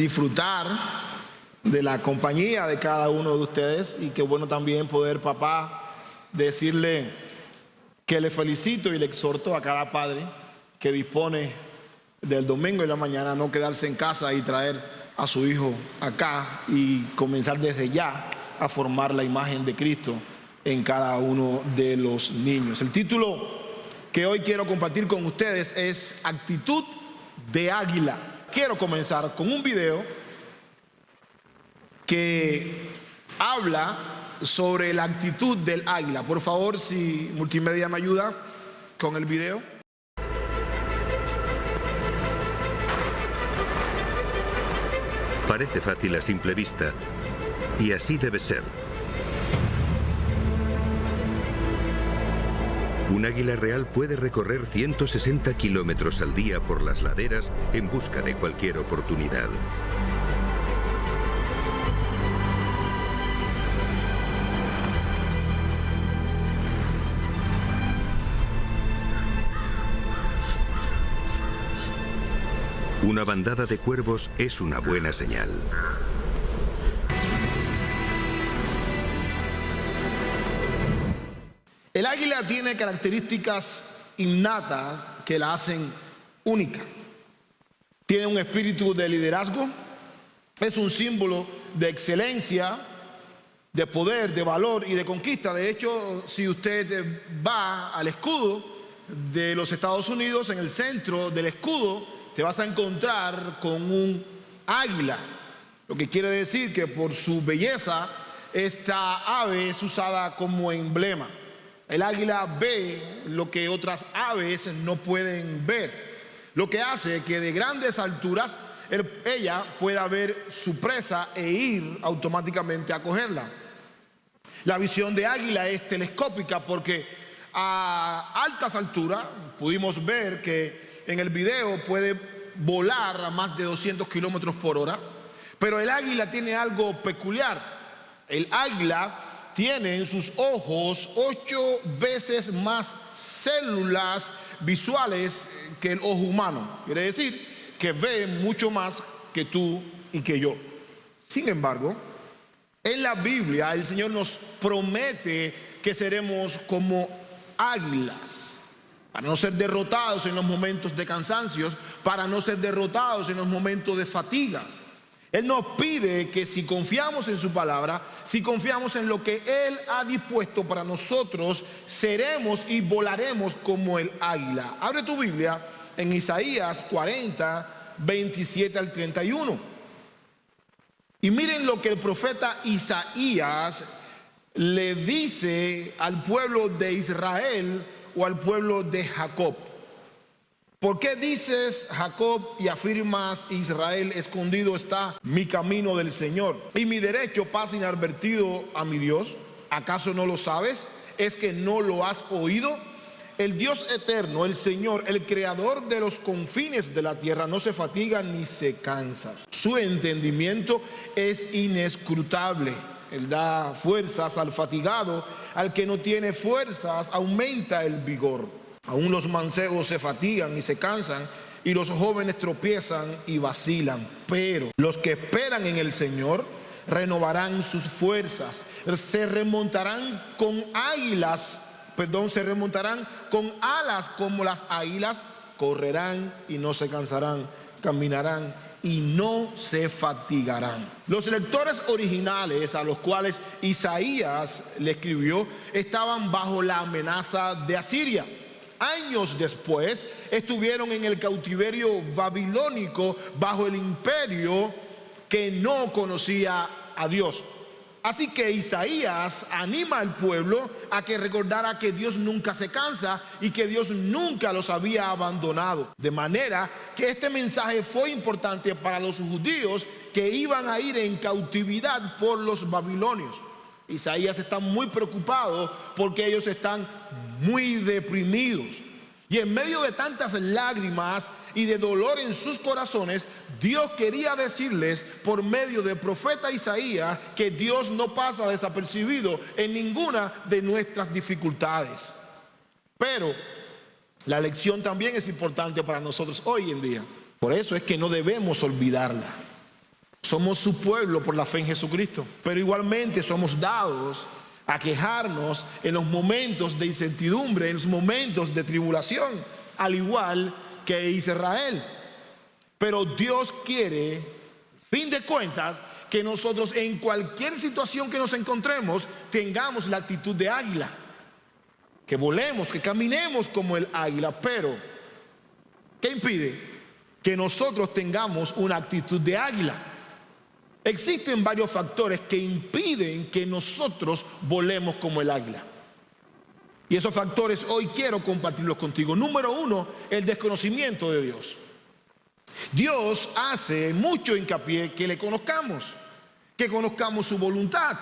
disfrutar de la compañía de cada uno de ustedes, y qué bueno también poder, papá, decirle que le felicito y le exhorto a cada padre que dispone del domingo y la mañana no quedarse en casa y traer a su hijo acá y comenzar desde ya a formar la imagen de Cristo en cada uno de los niños. El título que hoy quiero compartir con ustedes es Actitud de Águila. Quiero comenzar con un video que habla sobre la actitud del águila. Por favor, si Multimedia me ayuda con el video. Parece fácil a simple vista, y así debe ser. Un águila real puede recorrer 160 kilómetros al día por las laderas en busca de cualquier oportunidad. Una bandada de cuervos es una buena señal. El águila tiene características innatas que la hacen única. Tiene un espíritu de liderazgo, es un símbolo de excelencia, de poder, de valor y de conquista. De hecho, si usted va al escudo de los Estados Unidos, en el centro del escudo te vas a encontrar con un águila, lo que quiere decir que por su belleza esta ave es usada como emblema. El águila ve lo que otras aves no pueden ver, lo que hace que de grandes alturas ella pueda ver su presa e ir automáticamente a cogerla. La visión de águila es telescópica porque a altas alturas pudimos ver que en el video puede volar a más de 200 kilómetros por hora, pero el águila tiene algo peculiar. El águila tiene en sus ojos 8 veces más células visuales que el ojo humano. Quiere decir que ve mucho más que tú y que yo. Sin embargo, en la Biblia el Señor nos promete que seremos como águilas, para no ser derrotados en los momentos de cansancios, para no ser derrotados en los momentos de fatigas. Él nos pide que si confiamos en su palabra, si confiamos en lo que Él ha dispuesto para nosotros, seremos y volaremos como el águila. Abre tu Biblia en Isaías 40, 27 al 31. Y miren lo que el profeta Isaías le dice al pueblo de Israel o al pueblo de Jacob. ¿Por qué dices, Jacob, y afirmas, Israel, escondido está mi camino del Señor, y mi derecho pasa inadvertido a mi Dios? ¿Acaso no lo sabes? ¿Es que no lo has oído? El Dios eterno, el Señor, el creador de los confines de la tierra, no se fatiga ni se cansa. Su entendimiento es inescrutable. Él da fuerzas al fatigado, al que no tiene fuerzas aumenta el vigor. Aún los mancebos se fatigan y se cansan, y los jóvenes tropiezan y vacilan. Pero los que esperan en el Señor renovarán sus fuerzas, se remontarán con alas como las águilas, correrán y no se cansarán, caminarán y no se fatigarán. Los lectores originales a los cuales Isaías le escribió estaban bajo la amenaza de Asiria. Años después estuvieron en el cautiverio babilónico bajo el imperio que no conocía a Dios. Así que Isaías anima al pueblo a que recordara que Dios nunca se cansa y que Dios nunca los había abandonado. De manera que este mensaje fue importante para los judíos que iban a ir en cautividad por los babilonios. Isaías está muy preocupado porque ellos están muy deprimidos. Y en medio de tantas lágrimas y de dolor en sus corazones, Dios quería decirles por medio del profeta Isaías que Dios no pasa desapercibido en ninguna de nuestras dificultades. Pero la lección también es importante para nosotros hoy en día. Por eso es que no debemos olvidarla. Somos su pueblo por la fe en Jesucristo. Pero igualmente somos dados a quejarnos en los momentos de incertidumbre, en los momentos de tribulación, al igual que Israel. Pero Dios quiere, fin de cuentas, que nosotros en cualquier situación que nos encontremos tengamos la actitud de águila, que volemos, que caminemos como el águila. Pero ¿qué impide que nosotros tengamos una actitud de águila? Existen varios factores que impiden que nosotros volemos como el águila. Y esos factores hoy quiero compartirlos contigo. Número uno, el desconocimiento de Dios. Dios hace mucho hincapié que le conozcamos, que conozcamos su voluntad,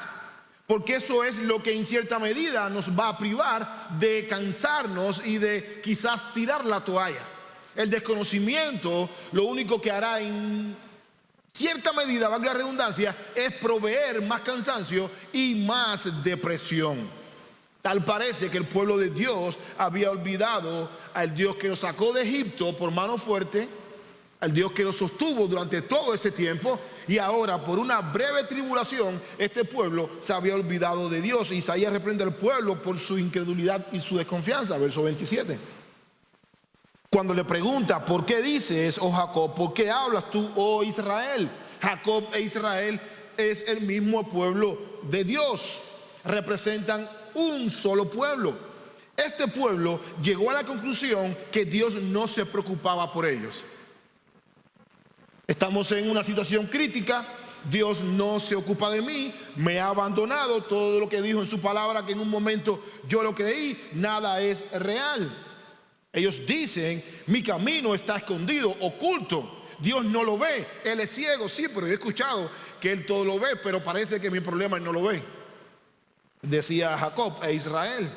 porque eso es lo que en cierta medida nos va a privar de cansarnos y de quizás tirar la toalla. El desconocimiento lo único que hará en cierta medida, valga la redundancia, es proveer más cansancio y más depresión. Tal parece que el pueblo de Dios había olvidado al Dios que los sacó de Egipto por mano fuerte, al Dios que los sostuvo durante todo ese tiempo, y ahora por una breve tribulación este pueblo se había olvidado de Dios. Isaías reprende al pueblo por su incredulidad y su desconfianza, verso 27. Cuando le pregunta, ¿por qué dices, oh Jacob? ¿Por qué hablas tú, oh Israel? Jacob e Israel es el mismo pueblo de Dios. Representan un solo pueblo. Este pueblo llegó a la conclusión que Dios no se preocupaba por ellos. Estamos en una situación crítica. Dios no se ocupa de mí, me ha abandonado. Todo lo que dijo en su palabra, que en un momento yo lo creí, nada es real. Ellos dicen, mi camino está escondido, oculto. Dios no lo ve, Él es ciego. Sí, pero yo he escuchado que Él todo lo ve, pero parece que mi problema Él no lo ve. Decía Jacob e Israel.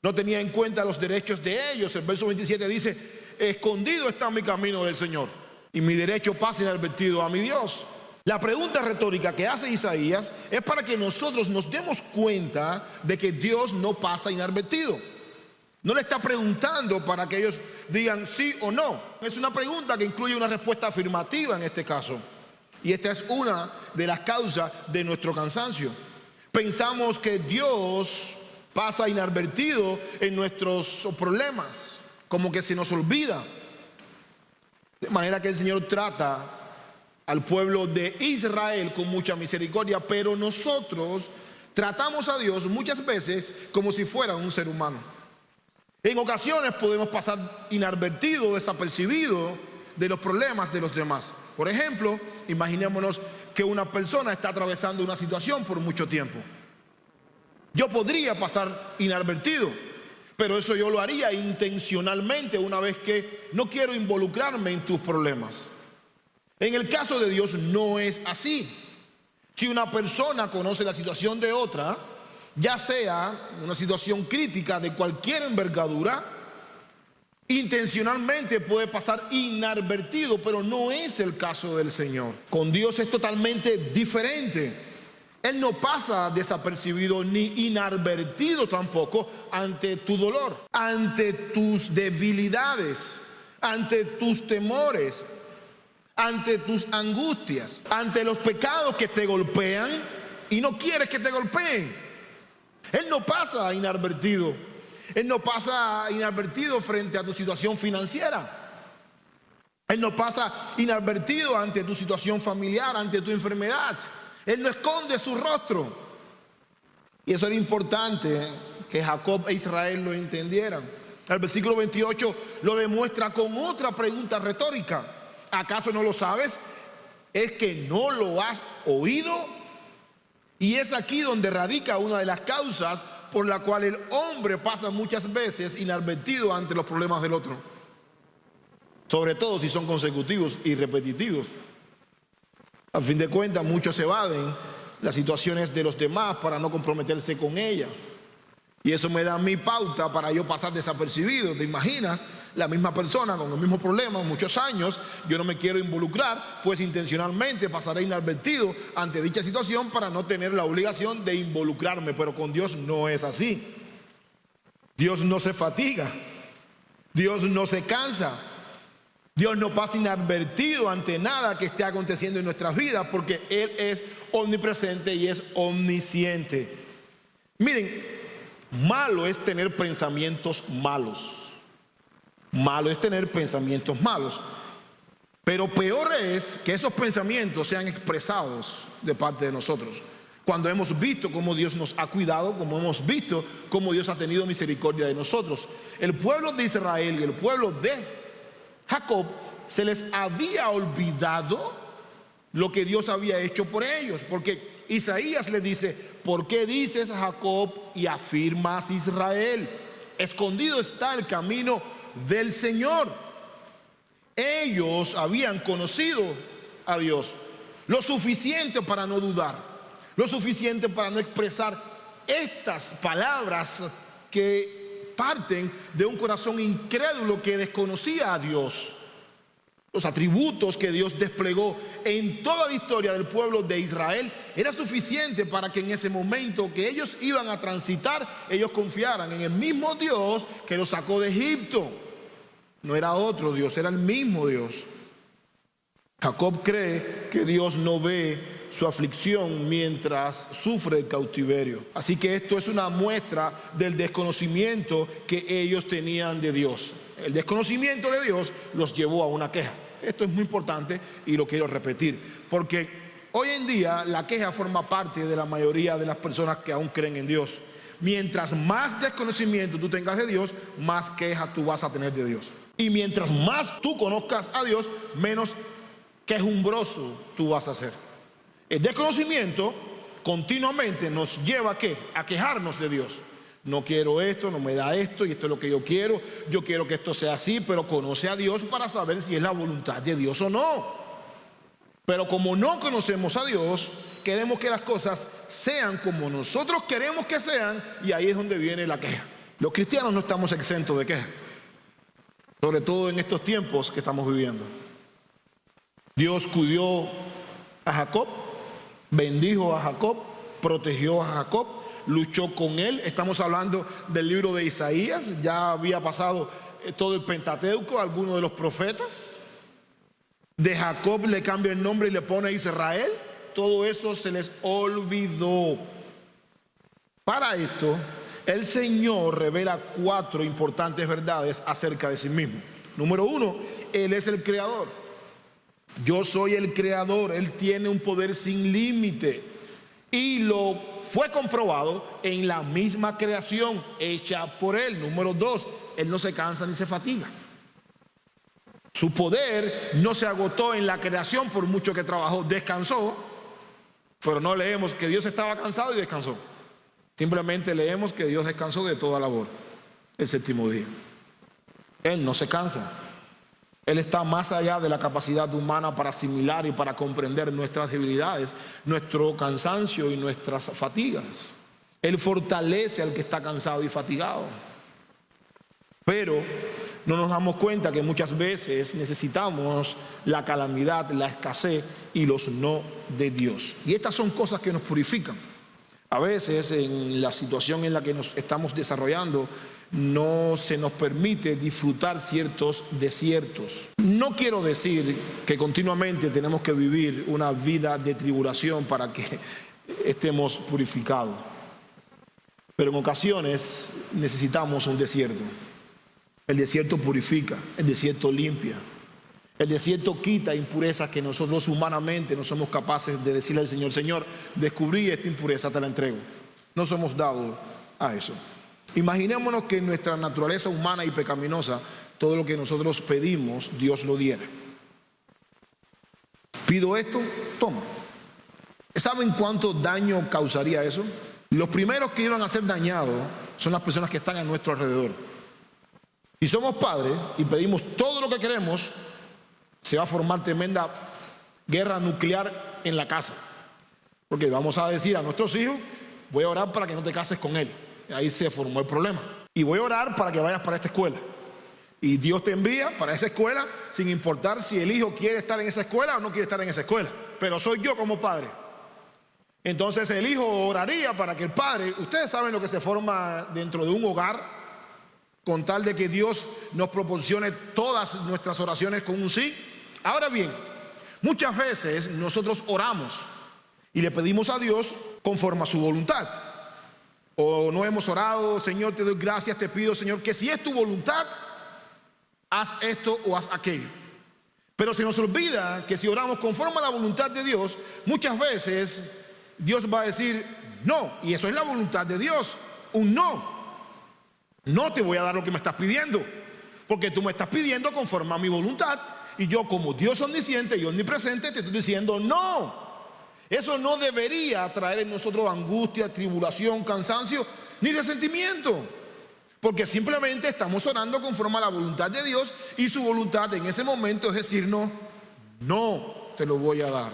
No tenía en cuenta los derechos de ellos. El verso 27 dice, escondido está mi camino del Señor, y mi derecho pasa inadvertido a mi Dios. La pregunta retórica que hace Isaías es para que nosotros nos demos cuenta de que Dios no pasa inadvertido. No le está preguntando para que ellos digan sí o no. Es una pregunta que incluye una respuesta afirmativa en este caso. Y esta es una de las causas de nuestro cansancio. Pensamos que Dios pasa inadvertido en nuestros problemas, como que se nos olvida. De manera que el Señor trata al pueblo de Israel con mucha misericordia, pero nosotros tratamos a Dios muchas veces como si fuera un ser humano. En ocasiones podemos pasar inadvertido, desapercibido de los problemas de los demás. Por ejemplo, imaginémonos que una persona está atravesando una situación por mucho tiempo. Yo podría pasar inadvertido, pero eso yo lo haría intencionalmente una vez que no quiero involucrarme en tus problemas. En el caso de Dios no es así. Si una persona conoce la situación de otra, ya sea una situación crítica de cualquier envergadura, intencionalmente puede pasar inadvertido, pero no es el caso del Señor. Con Dios es totalmente diferente. Él no pasa desapercibido ni inadvertido tampoco ante tu dolor, ante tus debilidades, ante tus temores, ante tus angustias, ante los pecados que te golpean y no quieres que te golpeen. Él no pasa inadvertido. Él no pasa inadvertido frente a tu situación financiera. Él no pasa inadvertido ante tu situación familiar, ante tu enfermedad. Él no esconde su rostro. Y eso era importante que Jacob e Israel lo entendieran. El versículo 28 lo demuestra con otra pregunta retórica. ¿Acaso no lo sabes? ¿Es que no lo has oído? Y es aquí donde radica una de las causas por la cual el hombre pasa muchas veces inadvertido ante los problemas del otro. Sobre todo si son consecutivos y repetitivos. A fin de cuentas, muchos evaden las situaciones de los demás para no comprometerse con ellas. Y eso me da mi pauta para yo pasar desapercibido. ¿Te imaginas? La misma persona con el mismo problema, muchos años, yo no me quiero involucrar, pues intencionalmente pasaré inadvertido ante dicha situación para no tener la obligación de involucrarme. Pero con Dios no es así. Dios no se fatiga. Dios no se cansa. Dios no pasa inadvertido ante nada que esté aconteciendo en nuestras vidas, porque Él es omnipresente y es omnisciente. Miren, malo es tener pensamientos malos. Malo es tener pensamientos malos. Pero peor es que esos pensamientos sean expresados de parte de nosotros. Cuando hemos visto cómo Dios nos ha cuidado, como hemos visto cómo Dios ha tenido misericordia de nosotros. El pueblo de Israel y el pueblo de Jacob se les había olvidado lo que Dios había hecho por ellos. Porque Isaías les dice: ¿por qué dices Jacob y afirmas Israel? Escondido está el camino del Señor. Ellos habían conocido a Dios lo suficiente para no dudar, lo suficiente para no expresar estas palabras que parten de un corazón incrédulo que desconocía a Dios. Los atributos que Dios desplegó en toda la historia del pueblo de Israel era suficiente para que en ese momento que ellos iban a transitar, ellos confiaran en el mismo Dios que los sacó de Egipto. No era otro Dios, era el mismo Dios. Jacob cree que Dios no ve su aflicción mientras sufre el cautiverio. Así que esto es una muestra del desconocimiento que ellos tenían de Dios. El desconocimiento de Dios los llevó a una queja. Esto es muy importante y lo quiero repetir, porque hoy en día la queja forma parte de la mayoría de las personas que aún creen en Dios. Mientras más desconocimiento tú tengas de Dios, más queja tú vas a tener de Dios. Y mientras más tú conozcas a Dios, menos quejumbroso tú vas a ser. El desconocimiento continuamente nos lleva ¿a qué? A quejarnos de Dios. No quiero esto, no me da esto, y esto es lo que yo quiero que esto sea así, pero conoce a Dios para saber si es la voluntad de Dios o no. Pero como no conocemos a Dios, queremos que las cosas sean como nosotros queremos que sean, y ahí es donde viene la queja. Los cristianos no estamos exentos de queja, sobre todo en estos tiempos que estamos viviendo. Dios cuidó a Jacob, bendijo a Jacob, protegió a Jacob, luchó con él. Estamos hablando del libro de Isaías, ya había pasado todo el Pentateuco, algunos de los profetas. De Jacob le cambia el nombre y le pone Israel. Todo eso se les olvidó. Para esto, el Señor revela 4 importantes verdades acerca de sí mismo. Número 1, Él es el creador. Yo soy el creador. Él tiene un poder sin límite. Y lo fue comprobado en la misma creación hecha por Él. Número 2, Él no se cansa ni se fatiga. Su poder no se agotó en la creación por mucho que trabajó. Descansó, pero no leemos que Dios estaba cansado y descansó. Simplemente leemos que Dios descansó de toda labor el 7º día. Él no se cansa. Él está más allá de la capacidad humana para asimilar y para comprender nuestras debilidades, nuestro cansancio y nuestras fatigas. Él fortalece al que está cansado y fatigado. Pero no nos damos cuenta que muchas veces necesitamos la calamidad, la escasez y los no de Dios. Y estas son cosas que nos purifican. A veces en la situación en la que nos estamos desarrollando no se nos permite disfrutar ciertos desiertos. No quiero decir que continuamente tenemos que vivir una vida de tribulación para que estemos purificados. Pero en ocasiones necesitamos un desierto. El desierto purifica, el desierto limpia. El desierto quita impurezas que nosotros humanamente no somos capaces de decirle al Señor: Señor, descubrí esta impureza, te la entrego. No somos dados a eso. Imaginémonos que en nuestra naturaleza humana y pecaminosa, todo lo que nosotros pedimos, Dios lo diera. Pido esto, toma. ¿Saben cuánto daño causaría eso? Los primeros que iban a ser dañados son las personas que están a nuestro alrededor. Si somos padres y pedimos todo lo que queremos, se va a formar tremenda guerra nuclear en la casa. Porque vamos a decir a nuestros hijos: voy a orar para que no te cases con él. Ahí se formó el problema. Y voy a orar para que vayas para esta escuela. Y Dios te envía para esa escuela sin importar si el hijo quiere estar en esa escuela o no quiere estar en esa escuela. Pero soy yo como padre. Entonces el hijo oraría para que el padre... Ustedes saben lo que se forma dentro de un hogar. con tal de que Dios nos proporcione todas nuestras oraciones con un sí. Ahora bien, muchas veces nosotros oramos y le pedimos a Dios conforme a su voluntad. O no hemos orado: Señor, te doy gracias, te pido, Señor, que si es tu voluntad, haz esto o haz aquello. Pero se nos olvida que si oramos conforme a la voluntad de Dios, muchas veces Dios va a decir no, y eso es la voluntad de Dios, un no. No te voy a dar lo que me estás pidiendo, porque tú me estás pidiendo conforme a mi voluntad, y yo, como Dios omnisciente y omnipresente, te estoy diciendo no. Eso no debería traer en nosotros angustia, tribulación, cansancio, ni resentimiento, porque simplemente estamos orando conforme a la voluntad de Dios, y su voluntad en ese momento es decirnos no te lo voy a dar.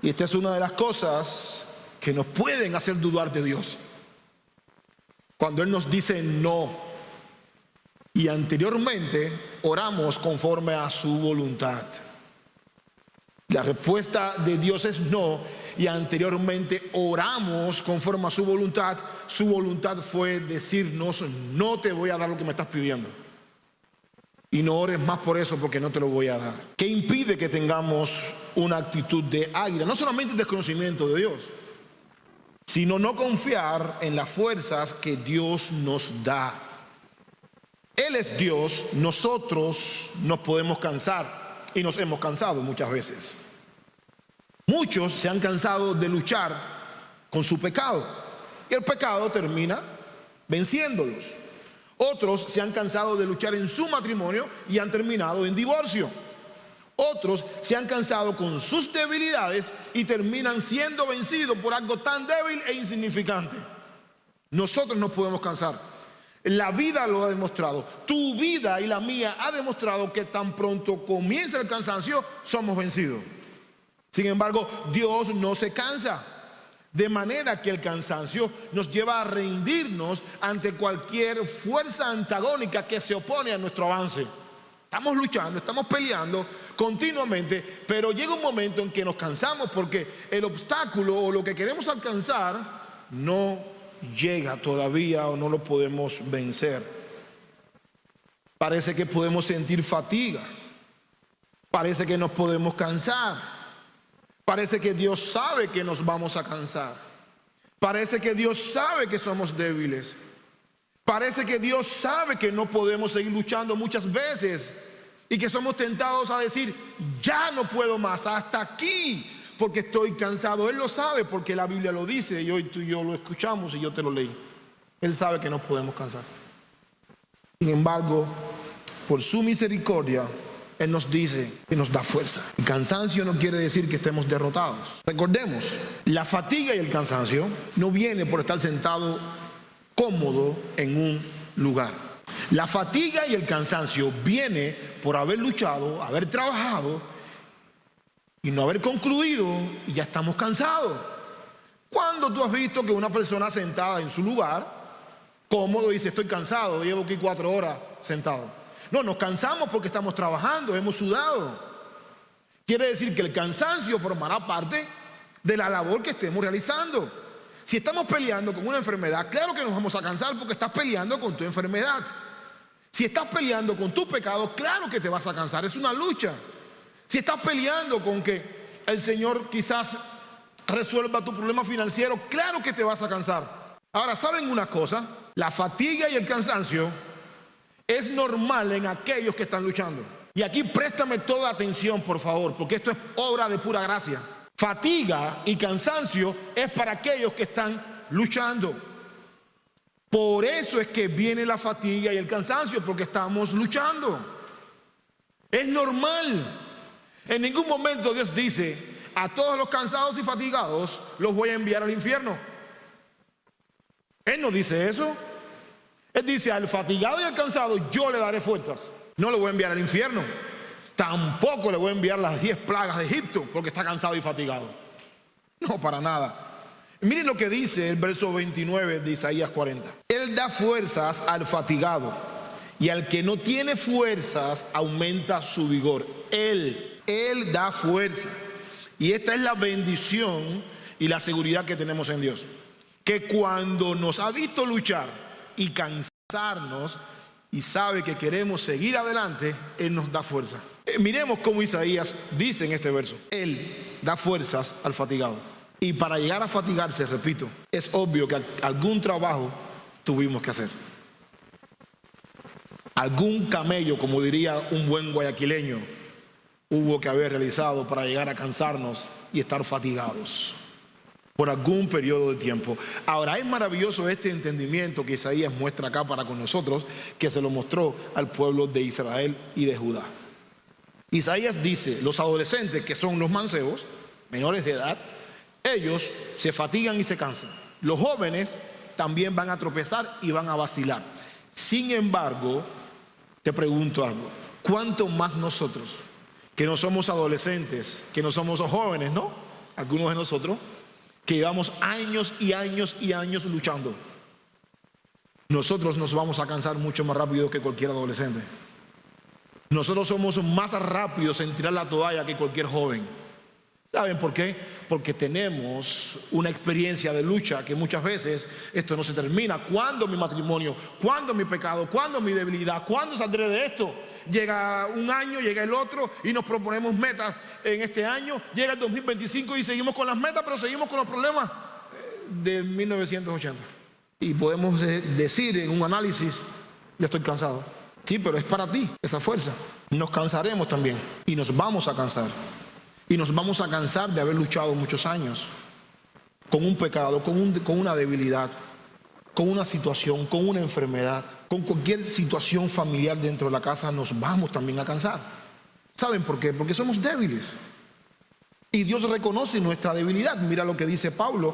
Y esta es una de las cosas que nos pueden hacer dudar de Dios, cuando Él nos dice no y anteriormente oramos conforme a su voluntad. La respuesta de Dios es no, y anteriormente oramos conforme a su voluntad. Su voluntad fue decirnos no te voy a dar lo que me estás pidiendo, y no ores más por eso, porque no te lo voy a dar. ¿Qué impide que tengamos una actitud de águila? No solamente el desconocimiento de Dios, sino no confiar en las fuerzas que Dios nos da. Él es Dios, nosotros nos podemos cansar, y nos hemos cansado muchas veces. Muchos se han cansado de luchar con su pecado, y el pecado termina venciéndolos. Otros se han cansado de luchar en su matrimonio y han terminado en divorcio. Otros se han cansado con sus debilidades y terminan siendo vencidos por algo tan débil e insignificante. Nosotros nos podemos cansar. La vida lo ha demostrado. Tu vida y la mía ha demostrado que tan pronto comienza el cansancio, somos vencidos. Sin embargo, Dios no se cansa, de manera que el cansancio nos lleva a rendirnos ante cualquier fuerza antagónica que se opone a nuestro avance. Estamos luchando, estamos peleando continuamente, pero llega un momento en que nos cansamos porque el obstáculo o lo que queremos alcanzar no llega todavía, o no lo podemos vencer. Parece que podemos sentir fatigas, parece que nos podemos cansar, parece que Dios sabe que nos vamos a cansar, parece que Dios sabe que somos débiles. Parece que Dios sabe que no podemos seguir luchando muchas veces, y que somos tentados a decir ya no puedo más, hasta aquí, porque estoy cansado. Él lo sabe, porque la Biblia lo dice, y hoy tú y yo lo escuchamos y yo te lo leí. Él sabe que nos podemos cansar. Sin embargo, por su misericordia, Él nos dice que nos da fuerza. El cansancio no quiere decir que estemos derrotados. Recordemos, la fatiga y el cansancio no viene por estar sentado cómodo en un lugar. La fatiga y el cansancio viene por haber luchado, haber trabajado y no haber concluido, y ya estamos cansados. ¿Cuándo tú has visto que una persona sentada en su lugar, cómodo, dice estoy cansado, llevo aquí 4 horas sentado? No, nos cansamos porque estamos trabajando, hemos sudado. Quiere decir que el cansancio formará parte de la labor que estemos realizando. Si estamos peleando con una enfermedad, claro que nos vamos a cansar porque estás peleando con tu enfermedad. Si estás peleando con tu pecado, claro que te vas a cansar, es una lucha. Si estás peleando con que el Señor quizás resuelva tu problema financiero, claro que te vas a cansar. Ahora, ¿saben una cosa? La fatiga y el cansancio es normal en aquellos que están luchando. Y aquí préstame toda atención, por favor, porque esto es obra de pura gracia. Fatiga y cansancio es para aquellos que están luchando. Por eso es que viene la fatiga y el cansancio, porque estamos luchando. Es normal. En ningún momento Dios dice a todos los cansados y fatigados los voy a enviar al infierno. Él no dice eso. Él dice al fatigado y al cansado yo le daré fuerzas. No le voy a enviar al infierno. Tampoco le voy a enviar las 10 plagas de Egipto porque está cansado y fatigado. No, para nada. Miren lo que dice el verso 29 de Isaías 40. Él da fuerzas al fatigado, y al que no tiene fuerzas aumenta su vigor. Él da fuerza. Y esta es la bendición y la seguridad que tenemos en Dios. Que cuando nos ha visto luchar y cansar, cansarnos y sabe que queremos seguir adelante, Él nos da fuerza. Miremos cómo Isaías dice en este verso: Él da fuerzas al fatigado. Y para llegar a fatigarse, repito, es obvio que algún trabajo tuvimos que hacer. Algún camello, como diría un buen guayaquileño, hubo que haber realizado para llegar a cansarnos y estar fatigados por algún periodo de tiempo. Ahora, es maravilloso este entendimiento que Isaías muestra acá para con nosotros, que se lo mostró al pueblo de Israel y de Judá. Isaías dice: los adolescentes, que son los mancebos, menores de edad, ellos se fatigan y se cansan. Los jóvenes también van a tropezar y van a vacilar. Sin embargo, te pregunto algo: ¿cuánto más nosotros, que no somos adolescentes, que no somos jóvenes, ¿no? Algunos de nosotros, que llevamos años y años y años luchando, nosotros nos vamos a cansar mucho más rápido que cualquier adolescente. Nosotros somos más rápidos en tirar la toalla que cualquier joven. ¿Saben por qué? Porque tenemos una experiencia de lucha que muchas veces esto no se termina. ¿Cuándo mi matrimonio? ¿Cuándo mi pecado? ¿Cuándo mi debilidad? ¿Cuándo saldré de esto? Llega un año, llega el otro y nos proponemos metas en este año. Llega el 2025 y seguimos con las metas, pero seguimos con los problemas de 1980. Y podemos decir en un análisis: ya estoy cansado. Sí, pero es para ti esa fuerza. Nos cansaremos también y nos vamos a cansar. Y nos vamos a cansar de haber luchado muchos años con un pecado, con una debilidad, con una situación, con una enfermedad, con cualquier situación familiar dentro de la casa. Nos vamos también a cansar. ¿Saben por qué? Porque somos débiles. Y Dios reconoce nuestra debilidad. Mira lo que dice Pablo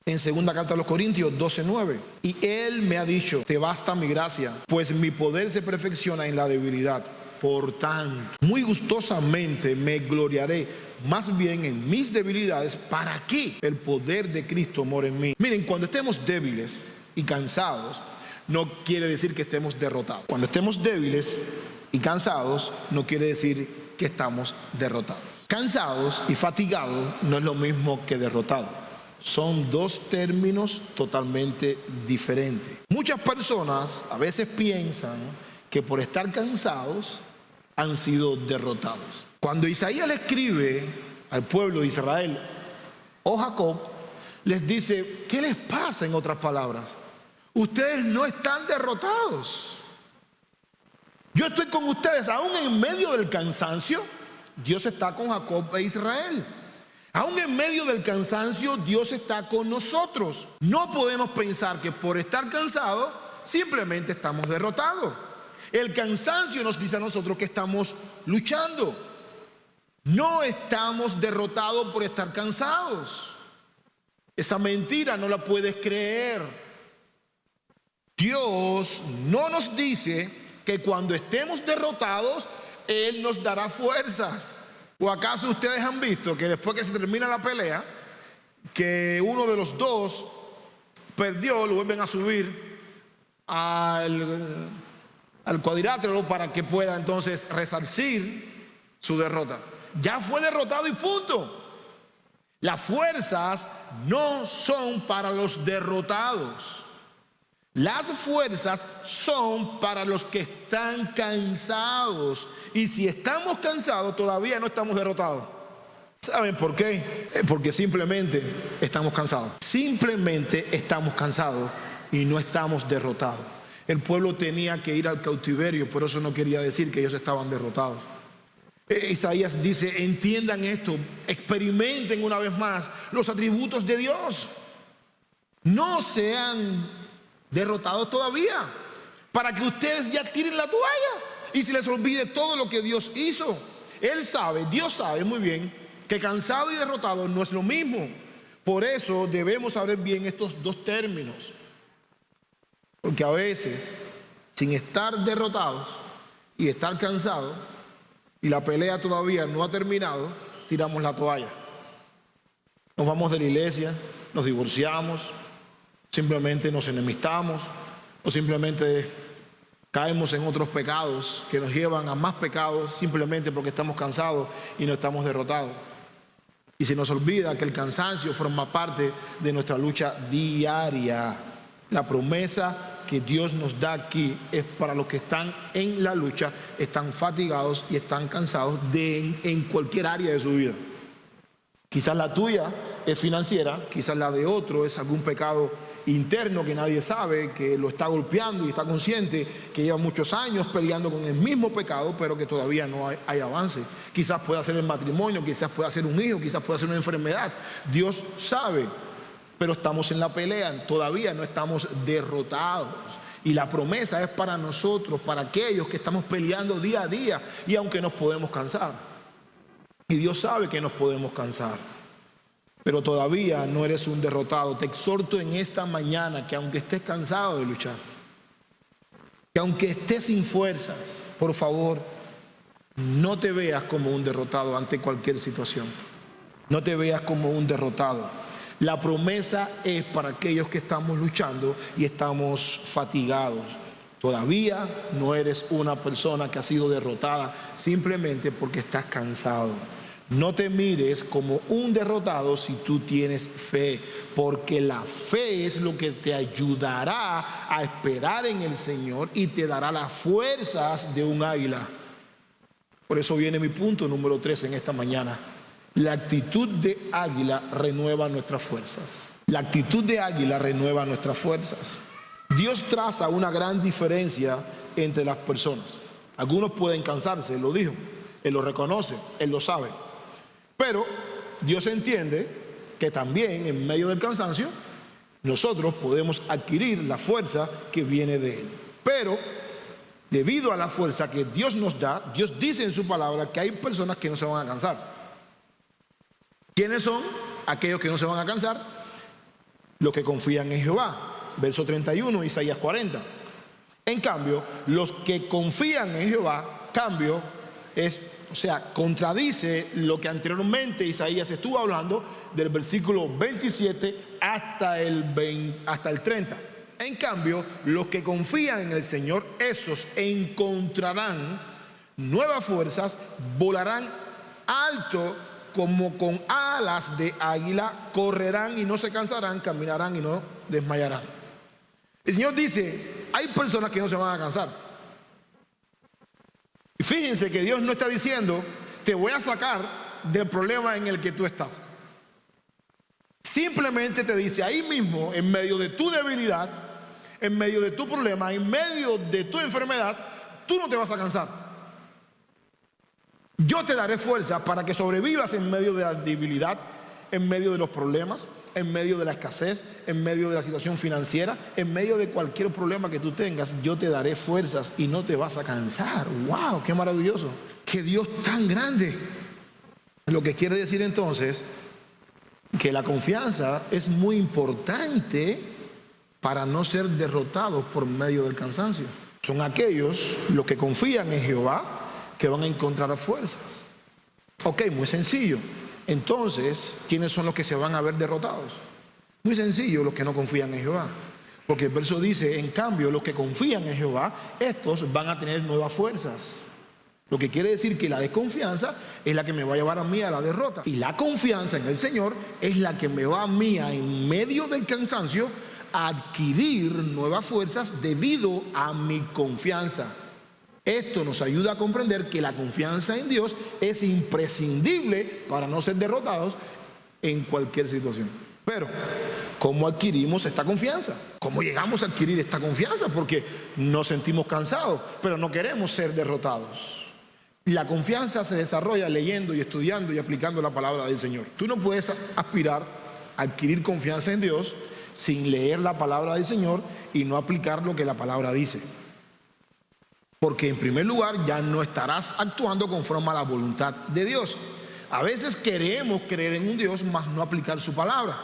en segunda carta a los Corintios 12:9. Y Él me ha dicho: te basta mi gracia, pues mi poder se perfecciona en la debilidad. Por tanto, muy gustosamente me gloriaré más bien en mis debilidades, para que el poder de Cristo more en mí. Miren, cuando estemos débiles y cansados, no quiere decir que estemos derrotados. Cuando estemos débiles y cansados, no quiere decir que estamos derrotados. Cansados y fatigados no es lo mismo que derrotados. Son dos términos totalmente diferentes. Muchas personas a veces piensan que por estar cansados han sido derrotados. Cuando Isaías le escribe al pueblo de Israel, o Jacob, les dice: ¿qué les pasa? En otras palabras, ustedes no están derrotados. Yo estoy con ustedes, aún en medio del cansancio. Dios está con Jacob e Israel. Aún en medio del cansancio, Dios está con nosotros. No podemos pensar que por estar cansados simplemente estamos derrotados. El cansancio nos dice a nosotros que estamos luchando. No estamos derrotados por estar cansados. Esa mentira no la puedes creer. Dios no nos dice que cuando estemos derrotados, Él nos dará fuerza. ¿O acaso ustedes han visto que después que se termina la pelea, que uno de los dos perdió, lo vuelven a subir al cuadrilátero para que pueda entonces resarcir su derrota? Ya fue derrotado y punto. Las fuerzas no son para los derrotados. Las fuerzas son para los que están cansados. Y si estamos cansados, todavía no estamos derrotados. ¿Saben por qué? Porque simplemente estamos cansados. Simplemente estamos cansados y no estamos derrotados. El pueblo tenía que ir al cautiverio, pero eso no quería decir que ellos estaban derrotados. Isaías dice: entiendan esto, experimenten una vez más los atributos de Dios. No sean derrotados todavía, para que ustedes ya tiren la toalla y se les olvide todo lo que Dios hizo. Él sabe, Dios sabe muy bien que cansado y derrotado no es lo mismo. Por eso debemos saber bien estos dos términos, porque a veces, sin estar derrotados y estar cansados, y la pelea todavía no ha terminado, tiramos la toalla. Nos vamos de la iglesia, nos divorciamos, simplemente nos enemistamos, o simplemente caemos en otros pecados que nos llevan a más pecados simplemente porque estamos cansados y no estamos derrotados. Y se nos olvida que el cansancio forma parte de nuestra lucha diaria. La promesa que Dios nos da aquí es para los que están en la lucha, están fatigados y están cansados en cualquier área de su vida. Quizás la tuya es financiera, quizás la de otro es algún pecado interno que nadie sabe, que lo está golpeando y está consciente que lleva muchos años peleando con el mismo pecado, pero que todavía no hay avance. Quizás pueda ser el matrimonio, quizás pueda ser un hijo, quizás pueda ser una enfermedad. Dios sabe, pero estamos en la pelea, todavía no estamos derrotados. Y la promesa es para nosotros, para aquellos que estamos peleando día a día, y aunque nos podemos cansar. Y Dios sabe que nos podemos cansar, pero todavía no eres un derrotado. Te exhorto en esta mañana que aunque estés cansado de luchar, que aunque estés sin fuerzas, por favor, no te veas como un derrotado ante cualquier situación. No te veas como un derrotado. La promesa es para aquellos que estamos luchando y estamos fatigados. Todavía no eres una persona que ha sido derrotada simplemente porque estás cansado. No te mires como un derrotado si tú tienes fe, porque la fe es lo que te ayudará a esperar en el Señor y te dará las fuerzas de un águila. Por eso viene mi punto número 3 en esta mañana. La actitud de águila renueva nuestras fuerzas. La actitud de águila renueva nuestras fuerzas. Dios traza una gran diferencia entre las personas. Algunos pueden cansarse, Él lo dijo, Él lo reconoce, Él lo sabe. Pero Dios entiende que también en medio del cansancio nosotros podemos adquirir la fuerza que viene de Él. Pero debido a la fuerza que Dios nos da, Dios dice en su palabra que hay personas que no se van a cansar. ¿Quiénes son aquellos que no se van a cansar? Los que confían en Jehová. Verso 31, Isaías 40. En cambio, los que confían en Jehová, cambio es, contradice lo que anteriormente Isaías estuvo hablando del versículo 27 hasta el 30. En cambio, los que confían en el Señor, esos encontrarán nuevas fuerzas, volarán alto como con alas de águila, correrán y no se cansarán, caminarán y no desmayarán. El Señor dice, hay personas que no se van a cansar. Y fíjense que Dios no está diciendo, te voy a sacar del problema en el que tú estás. Simplemente te dice, ahí mismo, en medio de tu debilidad, en medio de tu problema, en medio de tu enfermedad, tú no te vas a cansar. Yo te daré fuerza para que sobrevivas en medio de la debilidad, en medio de los problemas, en medio de la escasez, en medio de la situación financiera, en medio de cualquier problema que tú tengas. Yo te daré fuerzas y no te vas a cansar. ¡Wow! ¡Qué maravilloso! ¡Qué Dios tan grande! Lo que quiere decir entonces que la confianza es muy importante para no ser derrotados por medio del cansancio. Son aquellos los que confían en Jehová que van a encontrar fuerzas. Ok, muy sencillo. Entonces, ¿quiénes son los que se van a ver derrotados? Muy sencillo, los que no confían en Jehová. Porque el verso dice, en cambio, los que confían en Jehová, estos van a tener nuevas fuerzas. Lo que quiere decir que la desconfianza es la que me va a llevar a mí a la derrota. Y la confianza en el Señor es la que me va a mí, en medio del cansancio, a adquirir nuevas fuerzas debido a mi confianza. Esto nos ayuda a comprender que la confianza en Dios es imprescindible para no ser derrotados en cualquier situación. Pero, ¿cómo adquirimos esta confianza? ¿Cómo llegamos a adquirir esta confianza? Porque nos sentimos cansados, pero no queremos ser derrotados. La confianza se desarrolla leyendo y estudiando y aplicando la palabra del Señor. Tú no puedes aspirar a adquirir confianza en Dios sin leer la palabra del Señor y no aplicar lo que la palabra dice. Porque en primer lugar ya no estarás actuando conforme a la voluntad de Dios. A veces queremos creer en un Dios, mas no aplicar su palabra.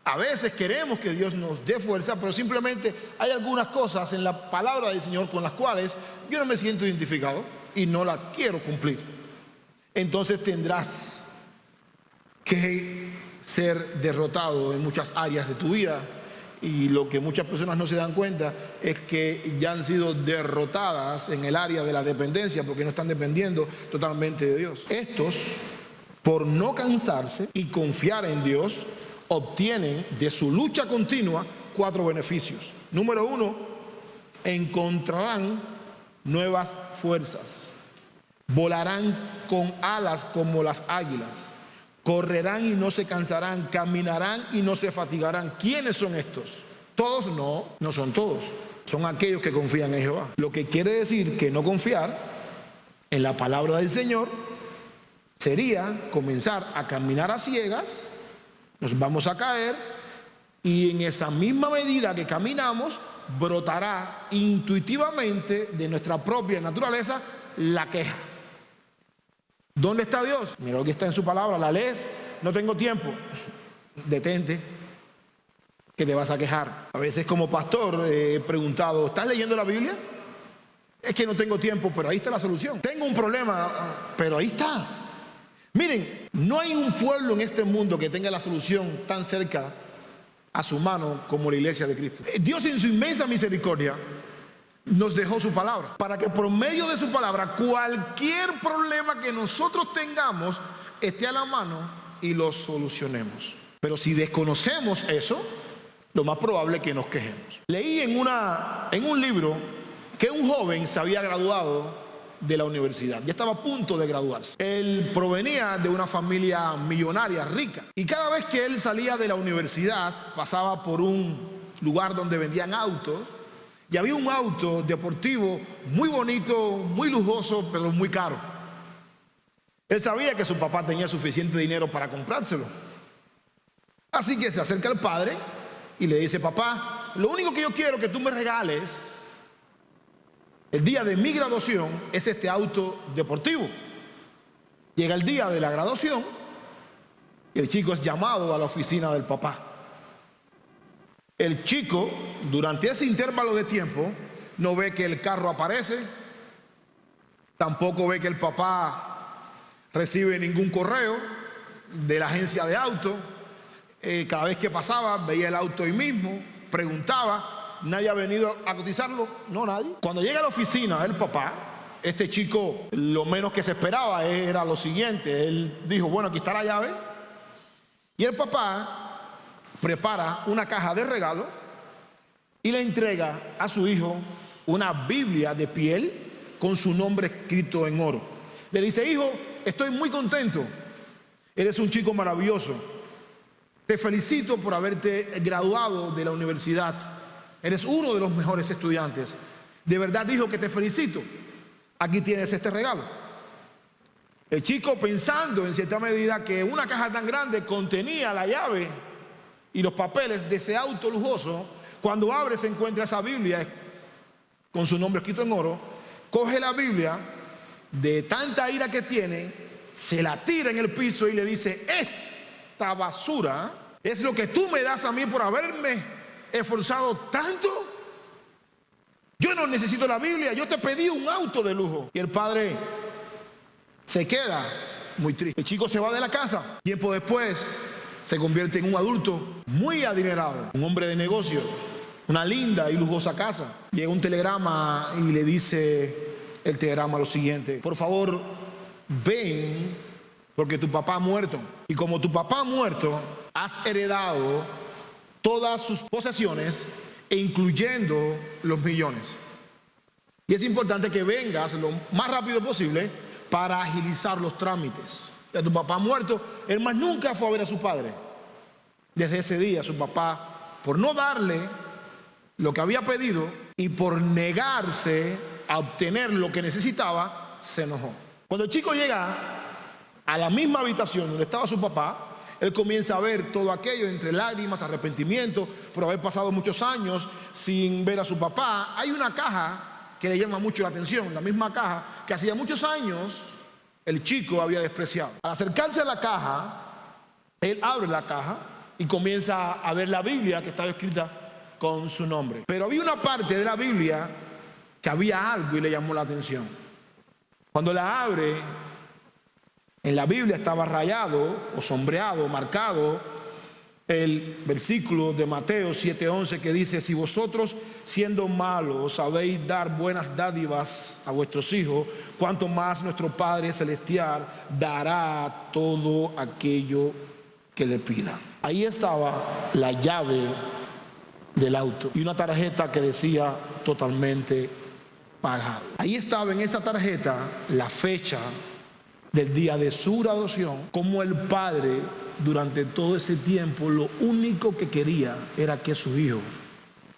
A veces queremos que Dios nos dé fuerza, pero simplemente hay algunas cosas en la palabra del Señor con las cuales yo no me siento identificado y no la quiero cumplir. Entonces tendrás que ser derrotado en muchas áreas de tu vida. Y lo que muchas personas no se dan cuenta es que ya han sido derrotadas en el área de la dependencia porque no están dependiendo totalmente de Dios. Estos, por no cansarse y confiar en Dios, obtienen de su lucha continua 4 beneficios. Número 1, encontrarán nuevas fuerzas, volarán con alas como las águilas, correrán y no se cansarán, caminarán y no se fatigarán. ¿Quiénes son estos? Todos no son todos. Son aquellos que confían en Jehová. Lo que quiere decir que no confiar en la palabra del Señor sería comenzar a caminar a ciegas, nos vamos a caer y en esa misma medida que caminamos brotará intuitivamente de nuestra propia naturaleza la queja. ¿Dónde está Dios? Mira lo que está en su palabra, la lees, no tengo tiempo. Detente, que te vas a quejar. A veces como pastor he preguntado, ¿estás leyendo la Biblia? Es que no tengo tiempo, pero ahí está la solución. Tengo un problema, pero ahí está. Miren, no hay un pueblo en este mundo que tenga la solución tan cerca a su mano como la iglesia de Cristo. Dios en su inmensa misericordia nos dejó su palabra, para que por medio de su palabra cualquier problema que nosotros tengamos esté a la mano y lo solucionemos. Pero si desconocemos eso, lo más probable es que nos quejemos. Leí en un libro que un joven se había graduado de la universidad, ya estaba a punto de graduarse. Él provenía de una familia millonaria, rica, y cada vez que él salía de la universidad pasaba por un lugar donde vendían autos y había un auto deportivo muy bonito, muy lujoso, pero muy caro. Él sabía que su papá tenía suficiente dinero para comprárselo, así que se acerca al padre y le dice: papá, lo único que yo quiero que tú me regales el día de mi graduación es este auto deportivo. Llega el día de la graduación y el chico es llamado a la oficina del papá. El chico, durante ese intervalo de tiempo, no ve que el carro aparece, tampoco ve que el papá recibe ningún correo de la agencia de auto. Cada vez que pasaba veía el auto ahí mismo, preguntaba. ¿Nadie ha venido a cotizarlo? No, nadie. Cuando llega a la oficina del papá, este chico lo menos que se esperaba era lo siguiente. Él dijo: bueno, aquí está la llave. Y el papá prepara una caja de regalo y le entrega a su hijo una Biblia de piel con su nombre escrito en oro. Le dice: hijo, estoy muy contento. Eres un chico maravilloso. Te felicito por haberte graduado de la universidad. Eres uno de los mejores estudiantes. De verdad, dijo, que te felicito. Aquí tienes este regalo. El chico, pensando en cierta medida que una caja tan grande contenía la llave y los papeles de ese auto lujoso, cuando abre se encuentra esa Biblia con su nombre escrito en oro, coge la Biblia, de tanta ira que tiene, se la tira en el piso y le dice: esta basura es lo que tú me das a mí por haberme esforzado tanto. Yo no necesito la Biblia, yo te pedí un auto de lujo. Y el padre se queda muy triste. El chico se va de la casa. Tiempo después se convierte en un adulto muy adinerado, un hombre de negocio, una linda y lujosa casa. Llega un telegrama y le dice el telegrama lo siguiente: por favor, ven, porque tu papá ha muerto. Y como tu papá ha muerto, has heredado todas sus posesiones, incluyendo los millones. Y es importante que vengas lo más rápido posible para agilizar los trámites. Ya tu papá ha muerto. Él más nunca fue a ver a su padre. Desde ese día su papá, por no darle lo que había pedido y por negarse a obtener lo que necesitaba, se enojó. Cuando el chico llega a la misma habitación donde estaba su papá, él comienza a ver todo aquello entre lágrimas, arrepentimiento por haber pasado muchos años sin ver a su papá. Hay una caja que le llama mucho la atención, la misma caja que hacía muchos años el chico había despreciado. Al acercarse a la caja, él abre la caja y comienza a ver la Biblia que estaba escrita con su nombre. Pero había una parte de la Biblia que había algo y le llamó la atención. Cuando la abre, en la Biblia estaba rayado o sombreado, marcado el versículo de Mateo 7:11 que dice: si vosotros, siendo malos, sabéis dar buenas dádivas a vuestros hijos, cuánto más nuestro Padre Celestial dará todo aquello que le pida. Ahí estaba la llave del auto y una tarjeta que decía totalmente pagado. Ahí estaba en esa tarjeta la fecha del día de su graduación, como el padre durante todo ese tiempo lo único que quería era que su hijo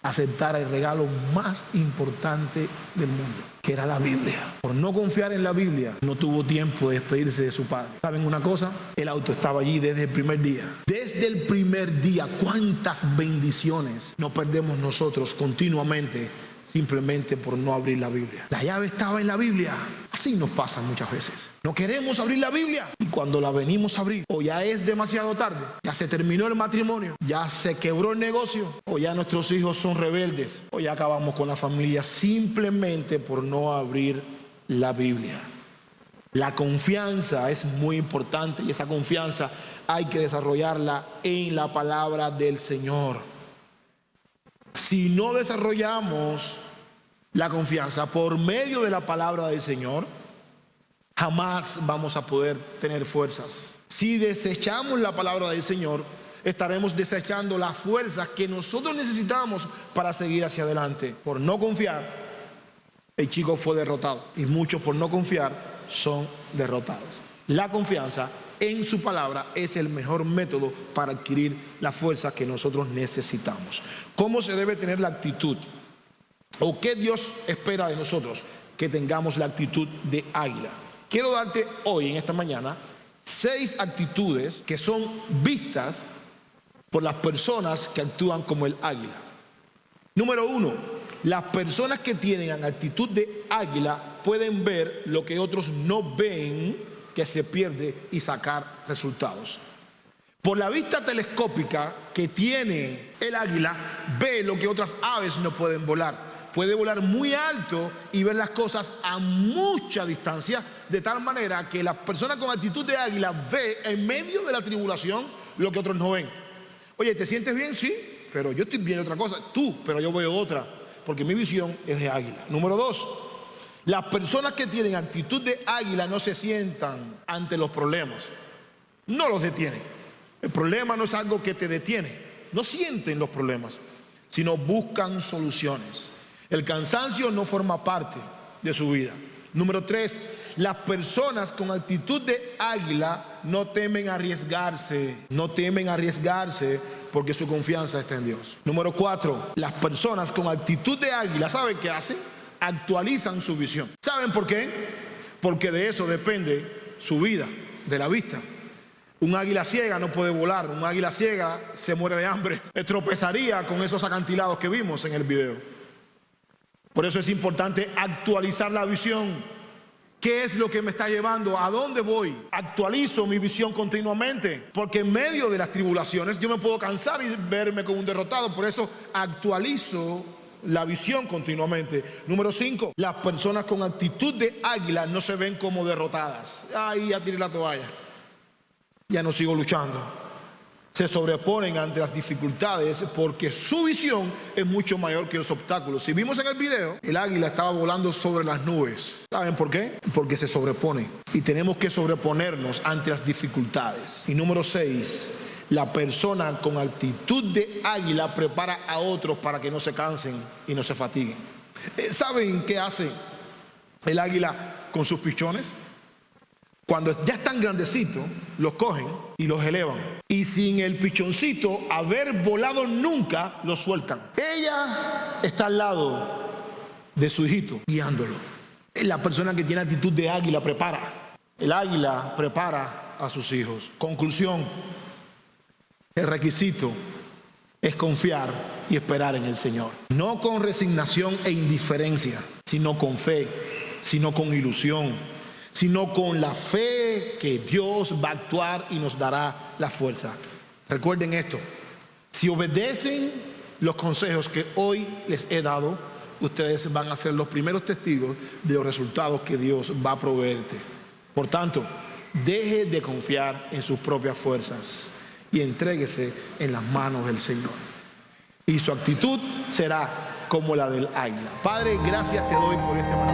aceptara el regalo más importante del mundo, que era la Biblia. Por no confiar en la Biblia, no tuvo tiempo de despedirse de su padre. ¿Saben una cosa? El auto estaba allí desde el primer día. Desde el primer día, ¿cuántas bendiciones no perdemos nosotros continuamente simplemente por no abrir la Biblia? La llave estaba en la Biblia. Así nos pasa muchas veces. No queremos abrir la Biblia y cuando la venimos a abrir, o ya es demasiado tarde, ya se terminó el matrimonio, ya se quebró el negocio, o ya nuestros hijos son rebeldes, o ya acabamos con la familia simplemente por no abrir la Biblia. La confianza es muy importante y esa confianza hay que desarrollarla en la palabra del Señor. Si no desarrollamos la confianza por medio de la palabra del Señor, jamás vamos a poder tener fuerzas. Si desechamos la palabra del Señor, estaremos desechando las fuerzas que nosotros necesitamos para seguir hacia adelante. Por no confiar, el chico fue derrotado y muchos por no confiar son derrotados. La confianza en su palabra es el mejor método para adquirir la fuerza que nosotros necesitamos. ¿Cómo se debe tener la actitud? ¿O qué Dios espera de nosotros? Que tengamos la actitud de águila. Quiero darte hoy, en esta mañana, 6 actitudes que son vistas por las personas que actúan como el águila. Número 1, las personas que tienen actitud de águila pueden ver lo que otros no ven, que se pierde, y sacar resultados. Por la vista telescópica que tiene el águila, ve lo que otras aves no pueden volar. Puede volar muy alto y ver las cosas a mucha distancia, de tal manera que la persona con actitud de águila ve en medio de la tribulación lo que otros no ven. Oye, ¿te sientes bien? Sí, pero yo estoy viendo otra cosa. Tú, pero yo veo otra, porque mi visión es de águila. Número 2, las personas que tienen actitud de águila no se sientan ante los problemas, no los detienen. El problema no es algo que te detiene, no sienten los problemas, sino buscan soluciones. El cansancio no forma parte de su vida. Número 3, las personas con actitud de águila no temen arriesgarse, porque su confianza está en Dios. Número 4, las personas con actitud de águila, ¿saben qué hacen? Actualizan su visión. ¿Saben por qué? Porque de eso depende su vida, de la vista. Un águila ciega no puede volar, un águila ciega se muere de hambre, tropezaría con esos acantilados que vimos en el video. Por eso es importante actualizar la visión. ¿Qué es lo que me está llevando? ¿A dónde voy? Actualizo mi visión continuamente, porque en medio de las tribulaciones yo me puedo cansar y verme como un derrotado. Por eso actualizo la visión continuamente. Número 5, las personas con actitud de águila no se ven como derrotadas. Ay, ya tiré la toalla, ya no sigo luchando. Se sobreponen ante las dificultades porque su visión es mucho mayor que los obstáculos. Si vimos en el video, el águila estaba volando sobre las nubes. ¿Saben por qué? Porque se sobrepone. Y tenemos que sobreponernos ante las dificultades. Y número 6, la persona con actitud de águila prepara a otros para que no se cansen y no se fatiguen. ¿Saben qué hace el águila con sus pichones? Cuando ya están grandecitos, los cogen y los elevan. Y sin el pichoncito haber volado nunca, los sueltan. Ella está al lado de su hijito, guiándolo. Es la persona que tiene actitud de águila, prepara. El águila prepara a sus hijos. Conclusión, el requisito es confiar y esperar en el Señor. No con resignación e indiferencia, sino con fe, sino con ilusión, sino con la fe que Dios va a actuar y nos dará la fuerza. Recuerden esto: si obedecen los consejos que hoy les he dado, ustedes van a ser los primeros testigos de los resultados que Dios va a proveerte. Por tanto, deje de confiar en sus propias fuerzas y entréguese en las manos del Señor. Y su actitud será como la del águila. Padre, gracias te doy por este momento.